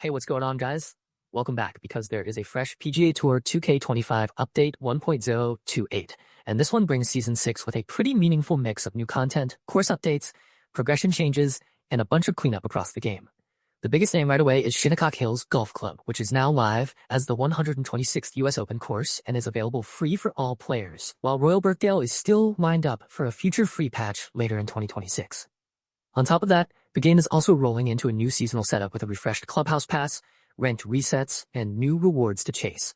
Hey, what's going on, guys? Welcome back because there is a fresh PGA Tour 2K25 update 1.028, and this one brings Season 6 with a pretty meaningful mix of new content, course updates, progression changes, and a bunch of cleanup across the game. The biggest name right away is Shinnecock Hills Golf Club, which is now live as the 126th US Open course and is available free for all players, while Royal Birkdale is still lined up for a future free patch later in 2026. On top of that, the game is also rolling into a new seasonal setup with a refreshed Clubhouse Pass, ranked resets, and new rewards to chase.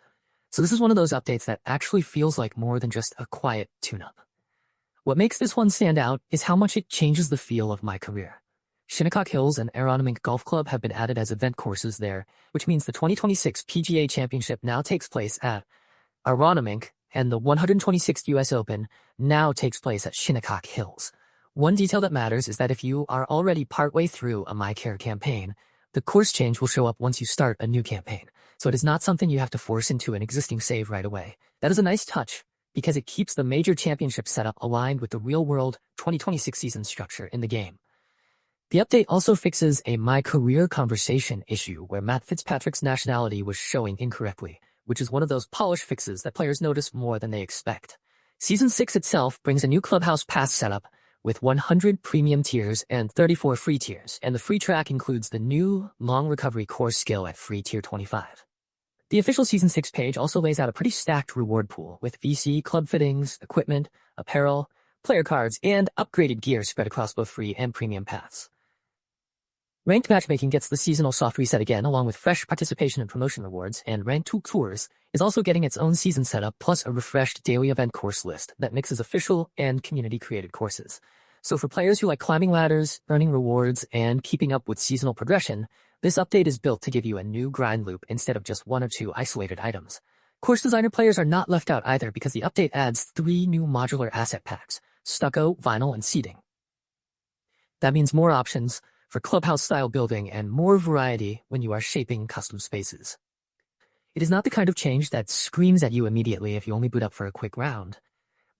So this is one of those updates that actually feels like more than just a quiet tune-up. What makes this one stand out is how much it changes the feel of MyCAREER. Shinnecock Hills and Aeronamink Golf Club have been added as event courses there, which means the 2026 PGA Championship now takes place at Aeronamink, and the 126th US Open now takes place at Shinnecock Hills. One detail that matters is that if you are already partway through a MyCAREER campaign, the course change will show up once you start a new campaign, so it is not something you have to force into an existing save right away. That is a nice touch, because it keeps the major championship setup aligned with the real-world 2026 season structure in the game. The update also fixes a MyCAREER conversation issue where Matt Fitzpatrick's nationality was showing incorrectly, which is one of those polished fixes that players notice more than they expect. Season 6 itself brings a new Clubhouse Pass setup, with 100 premium tiers and 34 free tiers, and the free track includes the new long recovery course skill at free tier 25. The official Season 6 page also lays out a pretty stacked reward pool with VC, club fittings, equipment, apparel, player cards, and upgraded gear spread across both free and premium paths. Ranked matchmaking gets the seasonal soft reset again, along with fresh participation and promotion rewards, and Ranked Tours is also getting its own season setup plus a refreshed daily event course list that mixes official and community-created courses. So for players who like climbing ladders, earning rewards, and keeping up with seasonal progression, this update is built to give you a new grind loop instead of just one or two isolated items. Course designer players are not left out either because the update adds 3 new modular asset packs: stucco, vinyl, and seating. That means more options for clubhouse-style building and more variety when you are shaping custom spaces. It is not the kind of change that screams at you immediately if you only boot up for a quick round.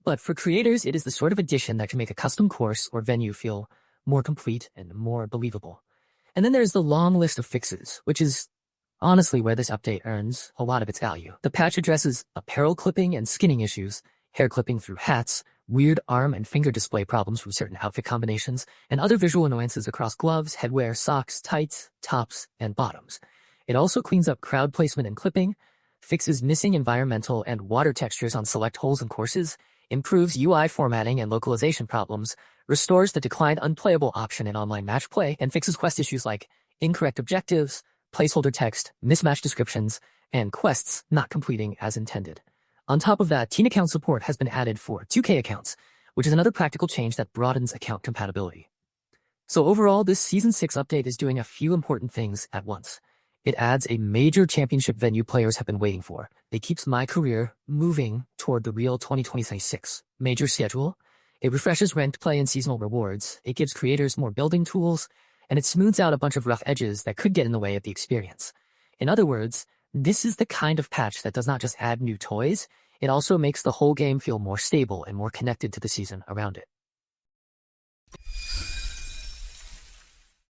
But for creators, it is the sort of addition that can make a custom course or venue feel more complete and more believable. And then there's the long list of fixes, which is honestly where this update earns a lot of its value. The patch addresses apparel clipping and skinning issues, hair clipping through hats, weird arm and finger display problems from certain outfit combinations, and other visual annoyances across gloves, headwear, socks, tights, tops, and bottoms. It also cleans up crowd placement and clipping, fixes missing environmental and water textures on select holes and courses, improves UI formatting and localization problems, restores the declined unplayable option in online match play, and fixes quest issues like incorrect objectives, placeholder text, mismatched descriptions, and quests not completing as intended. On top of that, teen account support has been added for 2K accounts, which is another practical change that broadens account compatibility. So overall, this Season 6 update is doing a few important things at once. It adds a major championship venue players have been waiting for. It keeps MyCAREER moving toward the real 2026 major schedule. It refreshes ranked play and seasonal rewards. It gives creators more building tools, and it smooths out a bunch of rough edges that could get in the way of the experience. In other words, this is the kind of patch that does not just add new toys, it also makes the whole game feel more stable and more connected to the season around it.